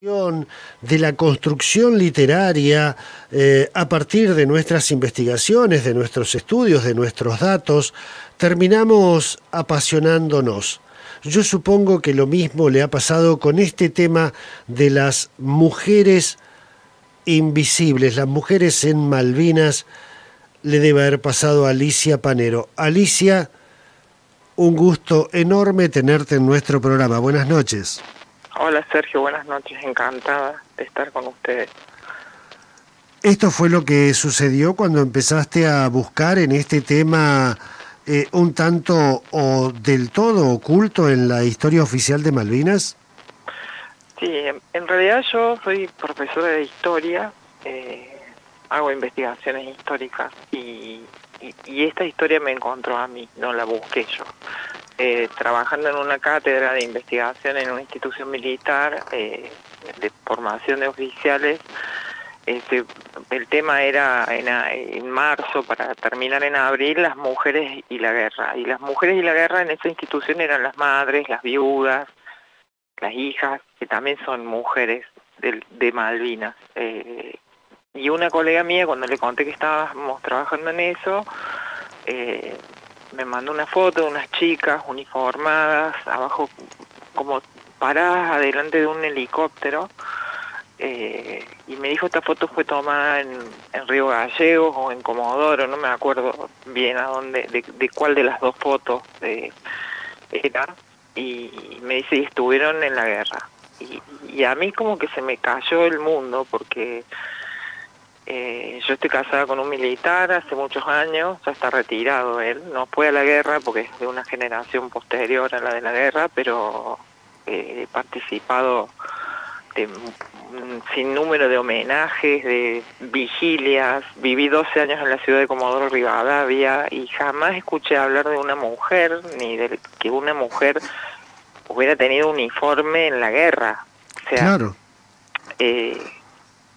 De la construcción literaria a partir de nuestras investigaciones, de nuestros estudios, de nuestros datos, terminamos apasionándonos. Yo supongo que lo mismo le ha pasado con este tema de las mujeres invisibles, las mujeres en Malvinas, le debe haber pasado a Alicia Panero. Alicia, un gusto enorme tenerte en nuestro programa. Buenas noches. Hola Sergio, buenas noches, encantada de estar con ustedes. ¿Esto fue lo que sucedió cuando empezaste a buscar en este tema un tanto o del todo oculto en la historia oficial de Malvinas? Sí, en realidad yo soy profesora de historia, hago investigaciones históricas y esta historia me encontró a mí, no la busqué yo. Trabajando en una cátedra de investigación en una institución militar de formación de oficiales, el tema era en marzo, para terminar en abril, las mujeres y la guerra. Y las mujeres y la guerra en esa institución eran las madres, las viudas, las hijas, que también son mujeres de Malvinas. Y una colega mía, cuando le conté que estábamos trabajando en eso, me mandó una foto de unas chicas uniformadas, abajo como paradas adelante de un helicóptero, y me dijo esta foto fue tomada en Río Gallegos o en Comodoro, no me acuerdo bien a dónde, de cuál de las dos fotos era, y me dice, y estuvieron en la guerra. Y a mí como que se me cayó el mundo, porque yo estoy casada con un militar hace muchos años, ya está retirado él, no fue a la guerra porque es de una generación posterior a la de la guerra, pero he participado de un sinnúmero de homenajes, de vigilias, viví 12 años en la ciudad de Comodoro Rivadavia y jamás escuché hablar de una mujer, ni de que una mujer hubiera tenido uniforme en la guerra. O sea, claro.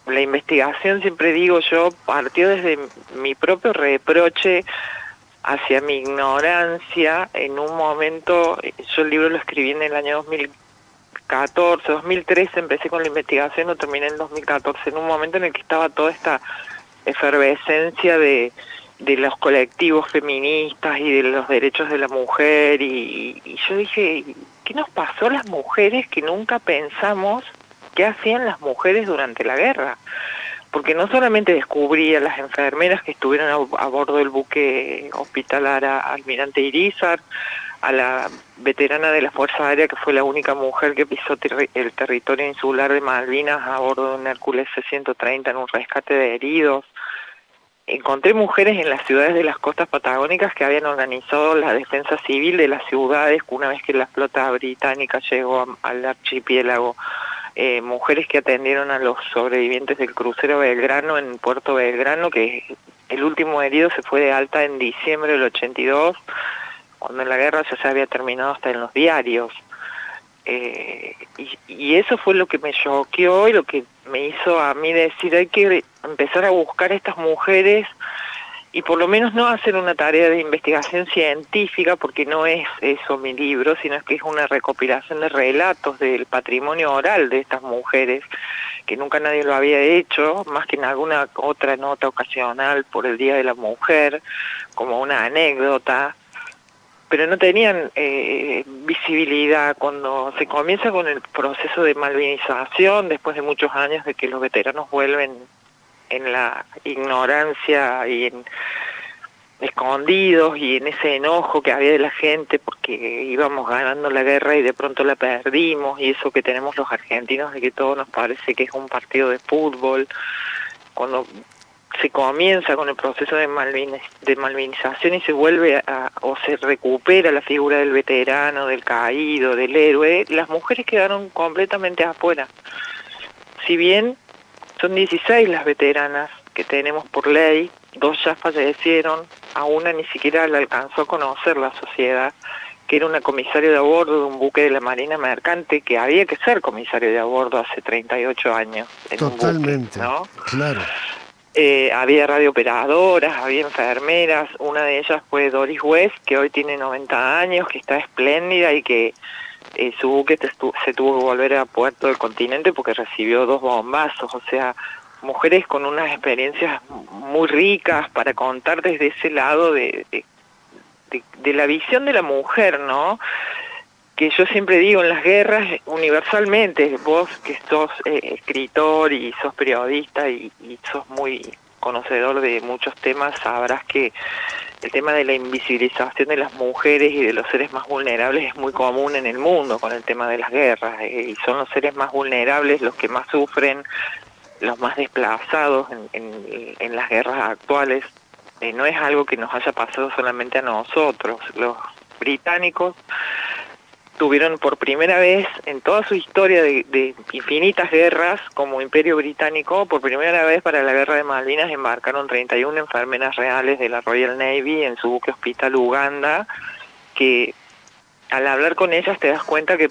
La investigación, siempre digo yo, partió desde mi propio reproche hacia mi ignorancia. En un momento, yo el libro lo escribí en el año 2014, 2013, empecé con la investigación, lo terminé en 2014, en un momento en el que estaba toda esta efervescencia de los colectivos feministas y de los derechos de la mujer, y yo dije, ¿qué nos pasó a las mujeres que nunca pensamos qué hacían las mujeres durante la guerra? Porque no solamente descubrí a las enfermeras que estuvieron a bordo del buque hospitalar Almirante Irízar, a la veterana de la Fuerza Aérea, que fue la única mujer que pisó el territorio insular de Malvinas a bordo de un Hércules C-130 en un rescate de heridos. Encontré mujeres en las ciudades de las costas patagónicas que habían organizado la defensa civil de las ciudades una vez que la flota británica llegó al archipiélago. Mujeres que atendieron a los sobrevivientes del crucero Belgrano en Puerto Belgrano, que el último herido se fue de alta en diciembre del 82, cuando la guerra ya se había terminado hasta en los diarios. Y eso fue lo que me choqueó y lo que me hizo a mí decir, hay que empezar a buscar a estas mujeres y por lo menos no hacer una tarea de investigación científica, porque no es eso mi libro, sino es que es una recopilación de relatos del patrimonio oral de estas mujeres, que nunca nadie lo había hecho, más que en alguna otra nota ocasional por el Día de la Mujer, como una anécdota, pero no tenían visibilidad. Cuando se comienza con el proceso de malvinización, después de muchos años de que los veteranos vuelven en la ignorancia y en escondidos y en ese enojo que había de la gente porque íbamos ganando la guerra y de pronto la perdimos, y eso que tenemos los argentinos de que todo nos parece que es un partido de fútbol. Cuando se comienza con el proceso de malvinización y se vuelve o se recupera la figura del veterano, del caído, del héroe, las mujeres quedaron completamente afuera. Si bien son 16 las veteranas que tenemos por ley, 2 ya fallecieron, a una ni siquiera la alcanzó a conocer la sociedad, que era una comisaria de a bordo de un buque de la Marina Mercante, que había que ser comisario de a bordo hace 38 años en Totalmente, un buque, ¿no? Claro. Había radiooperadoras, había enfermeras, una de ellas fue Doris West, que hoy tiene 90 años, que está espléndida y que su buque se tuvo que volver a Puerto del Continente porque recibió 2 bombazos, o sea, mujeres con unas experiencias muy ricas para contar desde ese lado de la visión de la mujer, ¿no? Que yo siempre digo, en las guerras, universalmente, vos que sos escritor y sos periodista y sos muy conocedor de muchos temas, sabrás que el tema de la invisibilización de las mujeres y de los seres más vulnerables es muy común en el mundo con el tema de las guerras, y son los seres más vulnerables los que más sufren, los más desplazados en las guerras actuales. No es algo que nos haya pasado solamente a nosotros. Los británicos tuvieron por primera vez en toda su historia de infinitas guerras como Imperio Británico, por primera vez para la Guerra de Malvinas embarcaron 31 enfermeras reales de la Royal Navy en su buque hospital Uganda, que al hablar con ellas te das cuenta que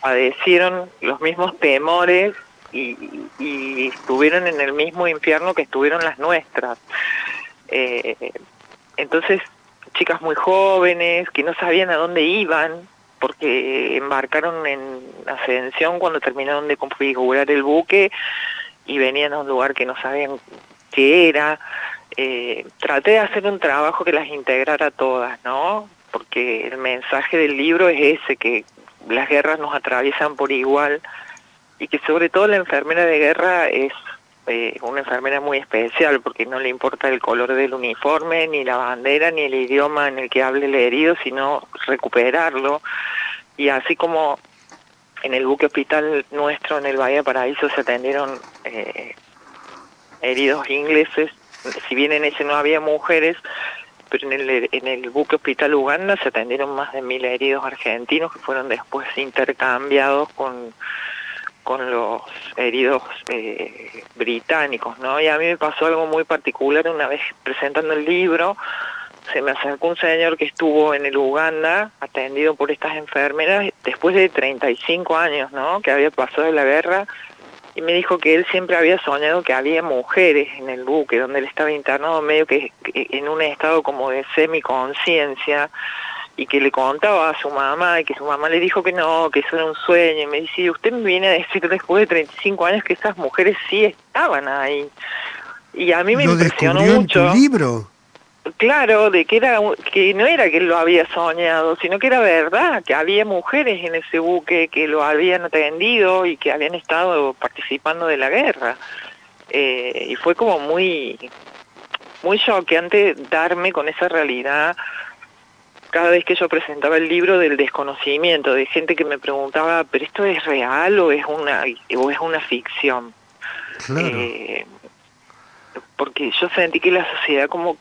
padecieron los mismos temores y estuvieron en el mismo infierno que estuvieron las nuestras. Entonces, chicas muy jóvenes que no sabían a dónde iban, porque embarcaron en Ascensión cuando terminaron de configurar el buque y venían a un lugar que no sabían qué era. Traté de hacer un trabajo que las integrara a todas, ¿no? Porque el mensaje del libro es ese, que las guerras nos atraviesan por igual y que sobre todo la enfermera de guerra es una enfermera muy especial, porque no le importa el color del uniforme, ni la bandera, ni el idioma en el que hable el herido, sino recuperarlo. Y así como en el buque hospital nuestro en el Bahía Paraíso se atendieron heridos ingleses, si bien en ese no había mujeres, pero en el buque hospital Uganda se atendieron más de 1000 heridos argentinos que fueron después intercambiados con los heridos británicos, ¿no? Y a mí me pasó algo muy particular una vez presentando el libro. Se me acercó un señor que estuvo en el Uganda atendido por estas enfermeras después de 35 años, ¿no?, que había pasado de la guerra, y me dijo que él siempre había soñado que había mujeres en el buque donde él estaba internado medio que en un estado como de semiconciencia, y que le contaba a su mamá, y que su mamá le dijo que no, que eso era un sueño, y me dice, usted me viene a decir después de 35 años que esas mujeres sí estaban ahí. Y a mí me impresionó mucho. ¿Lo descubrió en tu libro? Claro, de que no era que él lo había soñado, sino que era verdad, que había mujeres en ese buque que lo habían atendido y que habían estado participando de la guerra. Y fue como muy choqueante darme con esa realidad cada vez que yo presentaba el libro, del desconocimiento, de gente que me preguntaba, ¿pero esto es real o es una ficción? Claro. Porque yo sentí que la sociedad como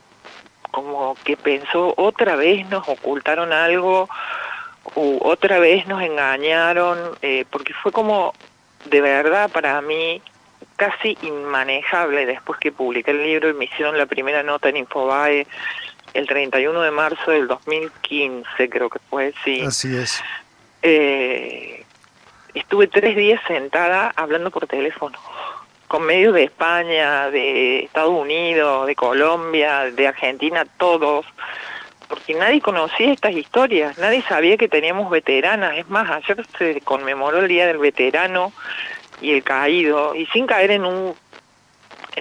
que pensó, otra vez nos ocultaron algo, u otra vez nos engañaron, porque fue como, de verdad, para mí, casi inmanejable después que publiqué el libro y me hicieron la primera nota en Infobae, el 31 de marzo del 2015, creo que fue, sí. Así es. Estuve 3 días sentada hablando por teléfono con medios de España, de Estados Unidos, de Colombia, de Argentina, todos, porque nadie conocía estas historias, nadie sabía que teníamos veteranas. Es más, ayer se conmemoró el Día del Veterano y el Caído, y sin caer en un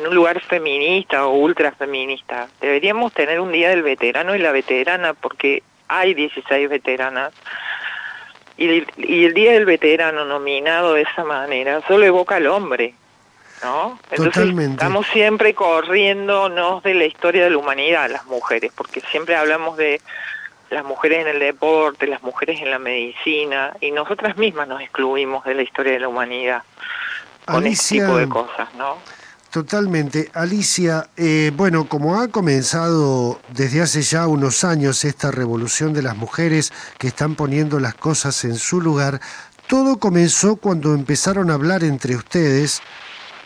lugar feminista o ultra feminista. Deberíamos tener un Día del Veterano y la veterana, porque hay 16 veteranas, y el Día del Veterano nominado de esa manera solo evoca al hombre, ¿no? Entonces Totalmente. Estamos siempre corriéndonos de la historia de la humanidad, las mujeres, porque siempre hablamos de las mujeres en el deporte, las mujeres en la medicina, y nosotras mismas nos excluimos de la historia de la humanidad con este tipo de cosas, ¿no? Totalmente. Alicia, bueno, como ha comenzado desde hace ya unos años esta revolución de las mujeres que están poniendo las cosas en su lugar, todo comenzó cuando empezaron a hablar entre ustedes,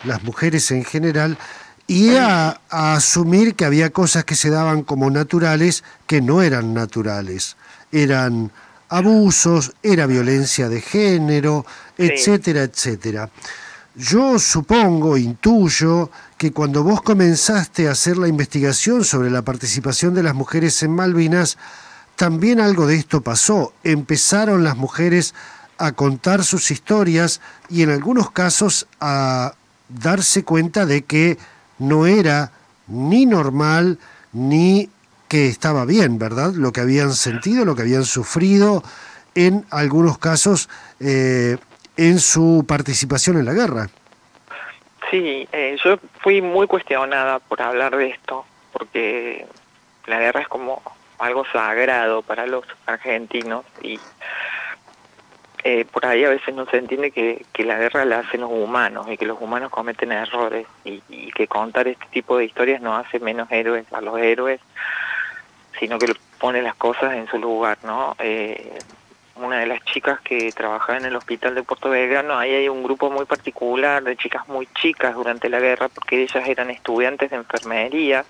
las mujeres en general, y a asumir que había cosas que se daban como naturales que no eran naturales. Eran abusos, era violencia de género, etcétera, etcétera. Yo supongo, intuyo, que cuando vos comenzaste a hacer la investigación sobre la participación de las mujeres en Malvinas, también algo de esto pasó. Empezaron las mujeres a contar sus historias y en algunos casos a darse cuenta de que no era ni normal ni que estaba bien, ¿verdad? Lo que habían sentido, lo que habían sufrido, en algunos casos en su participación en la guerra. Sí, yo fui muy cuestionada por hablar de esto, porque la guerra es como algo sagrado para los argentinos y por ahí a veces no se entiende que la guerra la hacen los humanos y que los humanos cometen errores y que contar este tipo de historias no hace menos héroes a los héroes, sino que pone las cosas en su lugar, ¿no? Una de las chicas que trabajaba en el hospital de Puerto Belgrano, ahí hay un grupo muy particular de chicas muy chicas durante la guerra, porque ellas eran estudiantes de enfermería,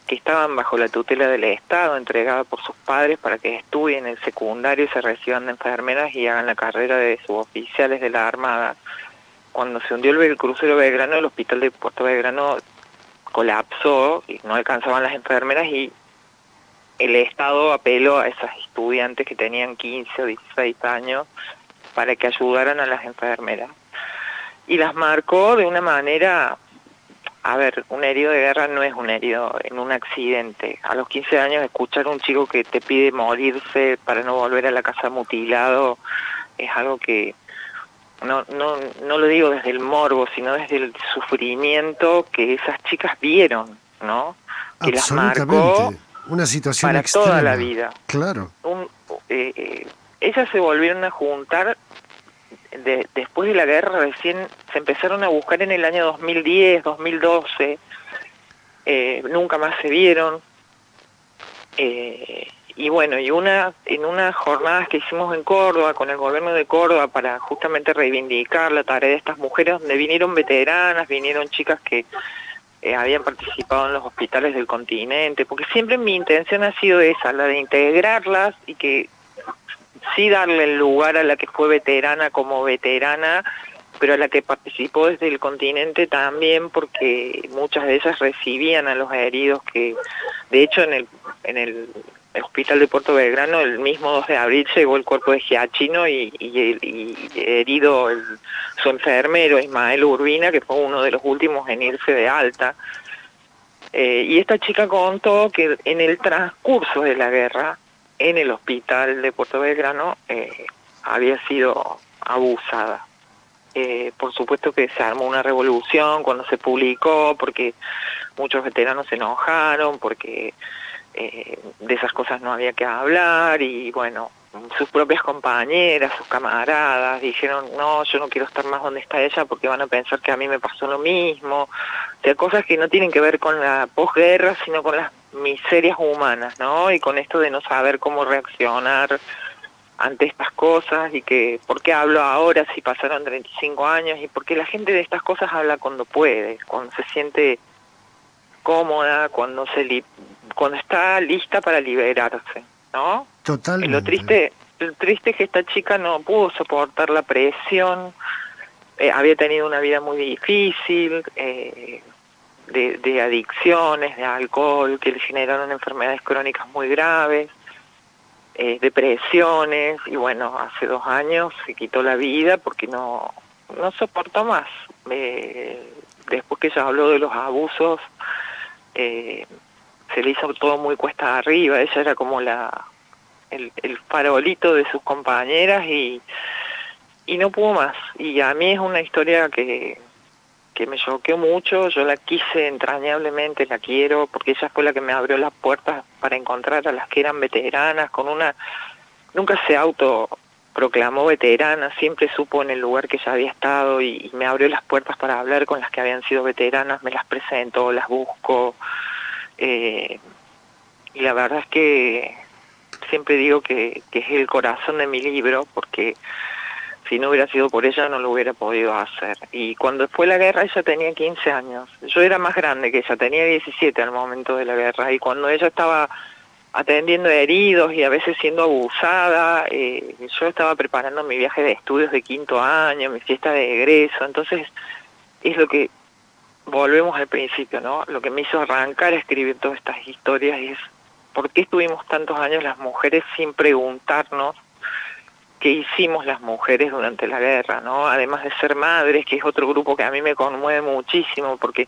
que estaban bajo la tutela del Estado, entregadas por sus padres para que estudien el secundario y se reciban de enfermeras y hagan la carrera de suboficiales de la Armada. Cuando se hundió el crucero Belgrano, el hospital de Puerto Belgrano colapsó y no alcanzaban las enfermeras y el Estado apeló a esas estudiantes que tenían 15 o 16 años para que ayudaran a las enfermeras. Y las marcó de una manera... A ver, un herido de guerra no es un herido en un accidente. A los 15 años escuchar a un chico que te pide morirse para no volver a la casa mutilado es algo que no lo digo desde el morbo, sino desde el sufrimiento que esas chicas vieron, ¿no? Que las marcó una situación para extrema, toda la vida. Claro. Ellas se volvieron a juntar después de la guerra, recién se empezaron a buscar en el año 2010, 2012, nunca más se vieron, y bueno, en unas jornadas que hicimos en Córdoba, con el gobierno de Córdoba, para justamente reivindicar la tarea de estas mujeres, donde vinieron veteranas, vinieron chicas que habían participado en los hospitales del continente, porque siempre mi intención ha sido esa, la de integrarlas y que sí darle el lugar a la que fue veterana como veterana, pero a la que participó desde el continente también, porque muchas de ellas recibían a los heridos que, de hecho, en el hospital de Puerto Belgrano, el mismo 2 de abril llegó el cuerpo de Giachino y herido su enfermero Ismael Urbina, que fue uno de los últimos en irse de alta. Y esta chica contó que en el transcurso de la guerra, en el hospital de Puerto Belgrano, había sido abusada. Por supuesto que se armó una revolución cuando se publicó, porque muchos veteranos se enojaron, porque de esas cosas no había que hablar, y bueno, sus propias compañeras, sus camaradas, dijeron, no, yo no quiero estar más donde está ella porque van a pensar que a mí me pasó lo mismo. O sea, cosas que no tienen que ver con la posguerra, sino con las miserias humanas, ¿no? Y con esto de no saber cómo reaccionar ante estas cosas, y que por qué hablo ahora si pasaron 35 años, y porque la gente de estas cosas habla cuando puede, cuando se siente cómoda, cuando está lista para liberarse, ¿no? Totalmente. Lo triste es que esta chica no pudo soportar la presión, había tenido una vida muy difícil, de adicciones, de alcohol, que le generaron enfermedades crónicas muy graves, depresiones, y bueno, hace 2 años se quitó la vida porque no soportó más. Después que ella habló de los abusos, se le hizo todo muy cuesta arriba. Ella era como el farolito de sus compañeras y no pudo más. Y a mí es una historia que me choqueó mucho. Yo la quise entrañablemente, la quiero, porque ella fue la que me abrió las puertas para encontrar a las que eran veteranas. Nunca se autoproclamó veterana, siempre supo en el lugar que ella había estado y me abrió las puertas para hablar con las que habían sido veteranas, me las presento, las busco, y la verdad es que siempre digo que es el corazón de mi libro, porque si no hubiera sido por ella no lo hubiera podido hacer. Y cuando fue la guerra ella tenía 15 años, yo era más grande que ella, tenía 17 al momento de la guerra, y cuando ella estaba atendiendo heridos y a veces siendo abusada, yo estaba preparando mi viaje de estudios de 5º año, mi fiesta de egreso. Entonces es lo que, volvemos al principio, ¿no? Lo que me hizo arrancar a escribir todas estas historias es por qué estuvimos tantos años las mujeres sin preguntarnos que hicimos las mujeres durante la guerra, ¿no? Además de ser madres, que es otro grupo que a mí me conmueve muchísimo, porque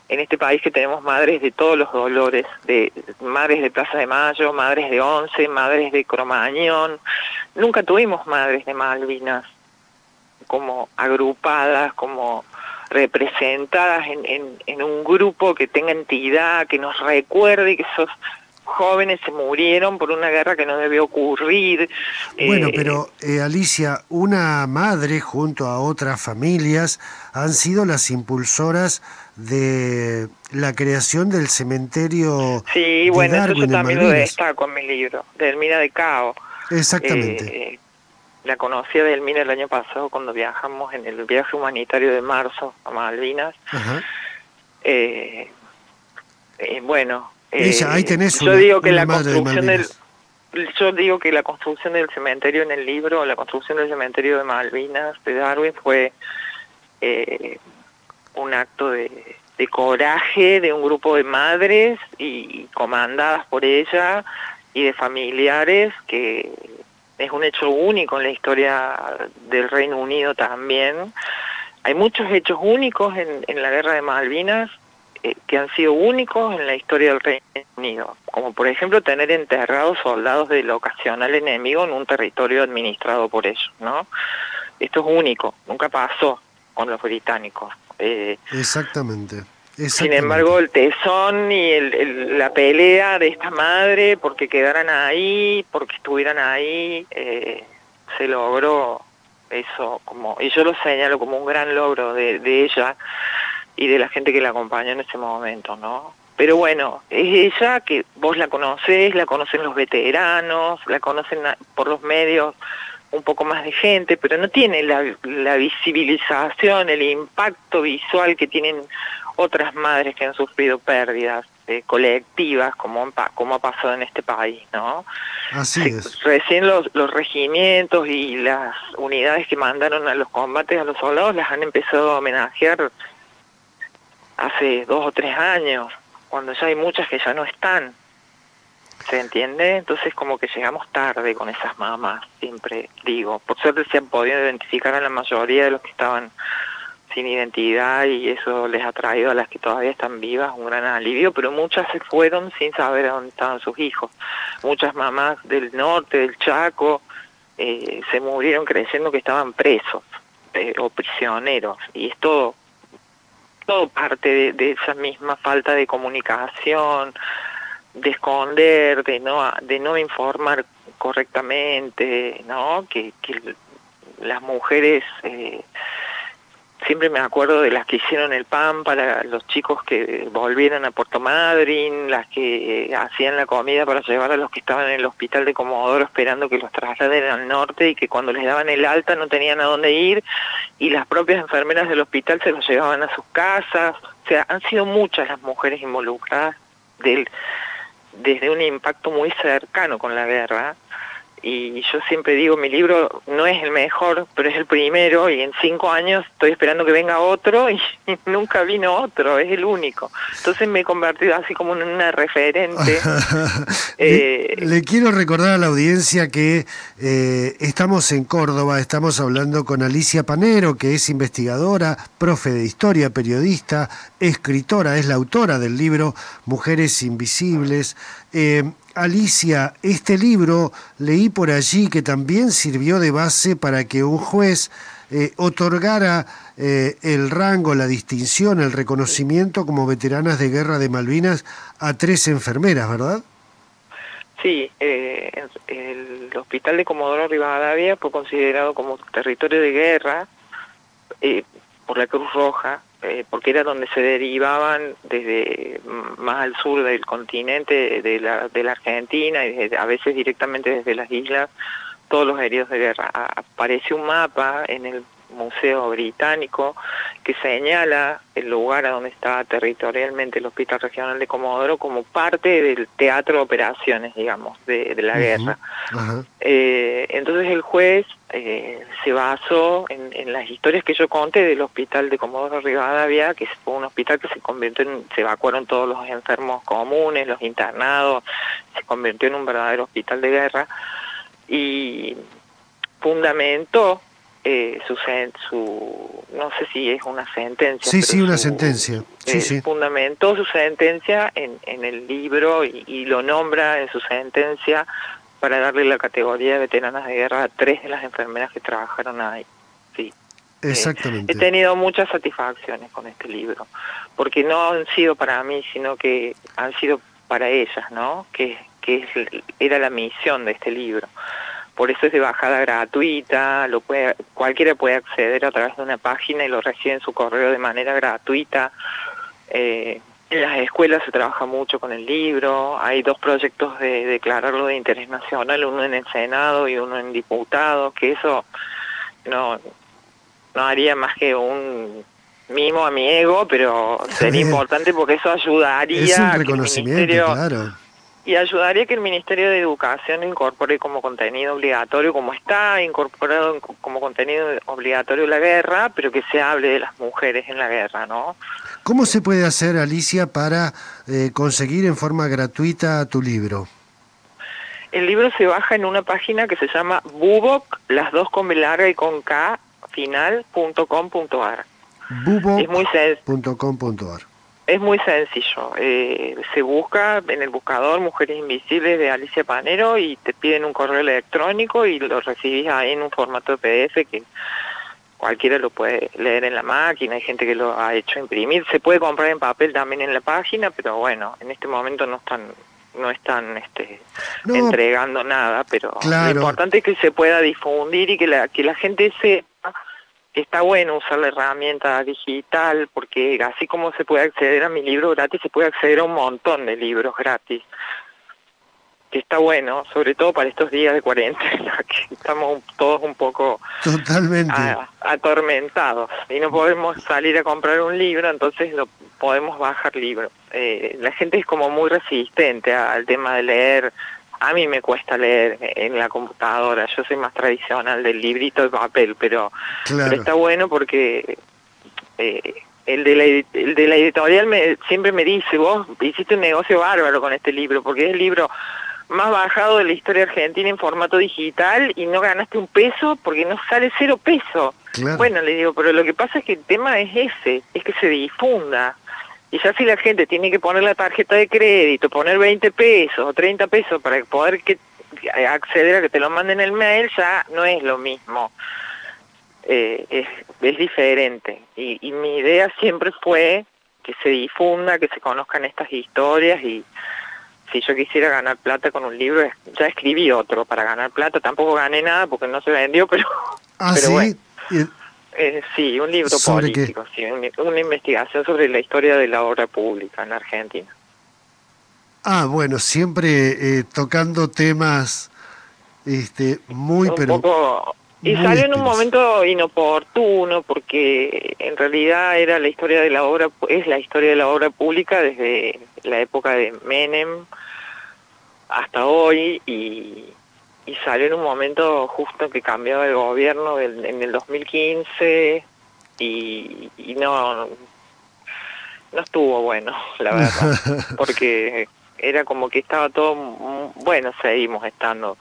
en este país que tenemos madres de todos los dolores, de madres de Plaza de Mayo, madres de Once, madres de Cromañón, nunca tuvimos madres de Malvinas como agrupadas, como representadas en un grupo que tenga entidad, que nos recuerde que esos jóvenes se murieron por una guerra que no debió ocurrir. Bueno, pero Alicia, una madre junto a otras familias han sido las impulsoras de la creación del cementerio sí, bueno, de Darwin eso yo también en lo Malvinas. destaco en mi libro, de Elmira de Cao. Exactamente. La conocí a Delmira el año pasado cuando viajamos en el viaje humanitario de marzo a Malvinas. Ajá. Bueno, Ella, ahí tenés yo digo que una la madre de construcción Malvinas. yo digo que la construcción del cementerio en el libro, la construcción del cementerio de Malvinas de Darwin fue un acto de coraje de un grupo de madres y comandadas por ella y de familiares, que es un hecho único en la historia del Reino Unido también. Hay muchos hechos únicos en la guerra de Malvinas que han sido únicos en la historia del Reino Unido, como por ejemplo tener enterrados soldados del ocasional enemigo en un territorio administrado por ellos, ¿no? Esto es único, nunca pasó con los británicos. Exactamente. Sin embargo, el tesón y la pelea de esta madre porque quedaran ahí, porque estuvieran ahí, se logró eso, y yo lo señalo como un gran logro de ella y de la gente que la acompañó en ese momento, ¿no? Pero bueno, es ella que vos la conocen los veteranos, la conocen por los medios un poco más de gente, pero no tiene la visibilización, el impacto visual que tienen otras madres que han sufrido pérdidas colectivas, como ha pasado en este país, ¿no? Así es. Recién los regimientos y las unidades que mandaron a los combates a los soldados las han empezado a homenajear hace 2 o 3 años, cuando ya hay muchas que ya no están. ¿Se entiende? Entonces como que llegamos tarde con esas mamás, siempre digo. Por suerte se han podido identificar a la mayoría de los que estaban sin identidad y eso les ha traído a las que todavía están vivas un gran alivio, pero muchas se fueron sin saber a dónde estaban sus hijos. Muchas mamás del norte, del Chaco, se murieron creyendo que estaban presos o prisioneros, y es todo parte de esa misma falta de comunicación, de esconder, de no informar correctamente, ¿no? Que las mujeres, siempre me acuerdo de las que hicieron el pan para los chicos que volvieron a Puerto Madryn, las que hacían la comida para llevar a los que estaban en el hospital de Comodoro esperando que los trasladen al norte y que cuando les daban el alta no tenían a dónde ir, y las propias enfermeras del hospital se los llevaban a sus casas. O sea, han sido muchas las mujeres involucradas desde un impacto muy cercano con la guerra, y yo siempre digo, mi libro no es el mejor, pero es el primero, y en 5 años estoy esperando que venga otro, y nunca vino otro, es el único. Entonces me he convertido así como en una referente. Le quiero recordar a la audiencia que estamos en Córdoba, estamos hablando con Alicia Panero, que es investigadora, profe de historia, periodista, escritora, es la autora del libro Mujeres Invisibles. Alicia, este libro leí por allí que también sirvió de base para que un juez otorgara el rango, la distinción, el reconocimiento como veteranas de guerra de Malvinas a 3 enfermeras, ¿verdad? Sí, el hospital de Comodoro Rivadavia fue considerado como territorio de guerra por la Cruz Roja, porque era donde se derivaban desde más al sur del continente de la Argentina y a veces directamente desde las islas, todos los heridos de guerra. Aparece un mapa en el Museo Británico que señala el lugar a donde estaba territorialmente el Hospital Regional de Comodoro como parte del teatro de operaciones, digamos, de la guerra. Ajá. Entonces el juez se basó en las historias que yo conté del Hospital de Comodoro Rivadavia, que fue un hospital que se evacuaron todos los enfermos comunes, los internados, se convirtió en un verdadero hospital de guerra, y fundamentó no sé si es una sentencia. Sí, pero sí, una sentencia. Sí, sí. Fundamentó su sentencia en el libro y lo nombra en su sentencia para darle la categoría de veteranas de guerra a 3 de las enfermeras que trabajaron ahí. Sí. Exactamente. He tenido muchas satisfacciones con este libro, porque no han sido para mí, sino que han sido para ellas, ¿no? Era la misión de este libro. Por eso es de bajada gratuita, cualquiera puede acceder a través de una página y lo recibe en su correo de manera gratuita. En las escuelas se trabaja mucho con el libro, hay 2 proyectos de declararlo de interés nacional, uno en el Senado y uno en diputados, que eso no haría más que un mimo a mi ego, pero sería importante porque eso ayudaría es un a que el reconocimiento, ministerio... claro. Y ayudaría que el Ministerio de Educación incorpore como contenido obligatorio, como está incorporado como contenido obligatorio la guerra, pero que se hable de las mujeres en la guerra, ¿no? ¿Cómo se puede hacer, Alicia, para conseguir en forma gratuita tu libro? El libro se baja en una página que se llama Buboc, las 2 con B larga y con K, final.com.ar. buboc.com.ar. Es muy sencillo, se busca en el buscador Mujeres Invisibles de Alicia Panero y te piden un correo electrónico y lo recibís ahí en un formato de PDF que cualquiera lo puede leer en la máquina, hay gente que lo ha hecho imprimir, se puede comprar en papel también en la página, pero bueno, en este momento no están entregando nada, pero claro. Lo importante es que se pueda difundir y que la gente sepa que está bueno usar la herramienta digital, porque así como se puede acceder a mi libro gratis, se puede acceder a un montón de libros gratis, que está bueno, sobre todo para estos días de cuarentena, que estamos todos un poco totalmente atormentados y no podemos salir a comprar un libro, entonces lo podemos bajar libros. La gente es como muy resistente al tema de leer. A mí me cuesta leer en la computadora, yo soy más tradicional del librito de papel, pero está bueno porque el de la editorial siempre me dice, vos hiciste un negocio bárbaro con este libro, porque es el libro más bajado de la historia argentina en formato digital y no ganaste un peso porque no sale 0 pesos. Claro. Bueno, le digo, pero lo que pasa es que el tema es es que se difunda. Y ya si la gente tiene que poner la tarjeta de crédito, poner 20 pesos o 30 pesos para poder acceder a que te lo manden el mail, ya no es lo mismo. Es diferente. Y mi idea siempre fue que se difunda, que se conozcan estas historias y si yo quisiera ganar plata con un libro, ya escribí otro para ganar plata, tampoco gané nada porque no se vendió, pero ¿sí? Bueno. Sí, un libro político, sí, una investigación sobre la historia de la obra pública en Argentina. Bueno, siempre tocando temas muy, y salió en un momento inoportuno porque en realidad era la historia de la obra, es la historia de la obra pública desde la época de Menem hasta hoy y salió en un momento justo que cambiaba el gobierno en el 2015 y no estuvo bueno, la verdad, porque era como que estaba todo, bueno, seguimos estando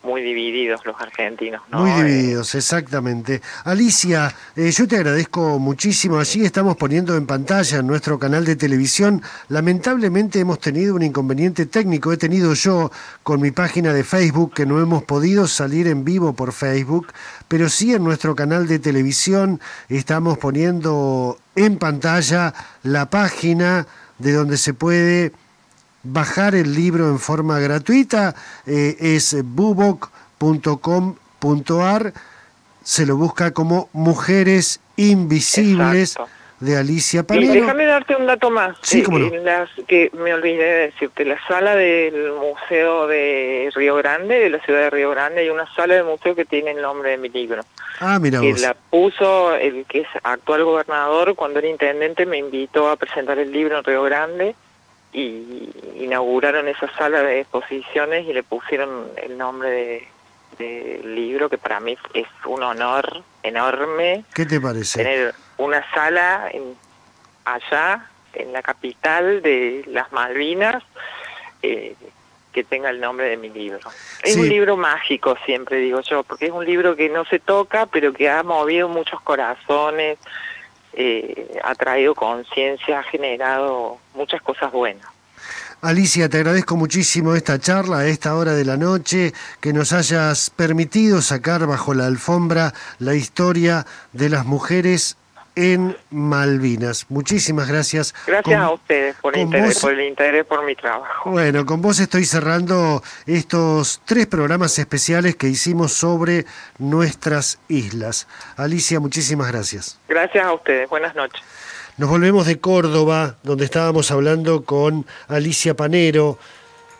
muy divididos los argentinos, ¿no? Muy divididos, exactamente. Alicia, yo te agradezco muchísimo. Allí estamos poniendo en pantalla en nuestro canal de televisión. Lamentablemente hemos tenido un inconveniente técnico. He tenido yo con mi página de Facebook que no hemos podido salir en vivo por Facebook, pero sí en nuestro canal de televisión estamos poniendo en pantalla la página de donde se puede bajar el libro en forma gratuita, es buboc.com.ar, se lo busca como Mujeres Invisibles. Exacto. De Alicia Panero. Y déjame darte un dato más, sí, cómo no. Que me olvidé de decirte, la sala del Museo de Río Grande, de la ciudad de Río Grande, hay una sala de museo que tiene el nombre de mi libro. Mira que vos. La puso el que es actual gobernador, cuando era intendente me invitó a presentar el libro en Río Grande, y inauguraron esa sala de exposiciones y le pusieron el nombre del libro, que para mí es un honor enorme. ¿Qué te parece? Tener una sala allá, en la capital de las Malvinas, que que tenga el nombre de mi libro. Es Sí. un libro mágico, siempre digo yo, porque es un libro que no se toca, pero que ha movido muchos corazones, ha traído conciencia, ha generado muchas cosas buenas. Alicia, te agradezco muchísimo esta charla a esta hora de la noche, que nos hayas permitido sacar bajo la alfombra la historia de las mujeres en Malvinas. Muchísimas gracias. Gracias a ustedes por el interés por mi trabajo. Bueno, con vos estoy cerrando estos 3 programas especiales que hicimos sobre nuestras islas. Alicia, muchísimas gracias. Gracias a ustedes. Buenas noches. Nos volvemos de Córdoba, donde estábamos hablando con Alicia Panero,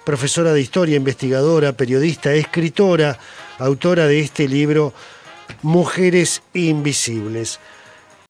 profesora de historia, investigadora, periodista, escritora, autora de este libro Mujeres Invisibles.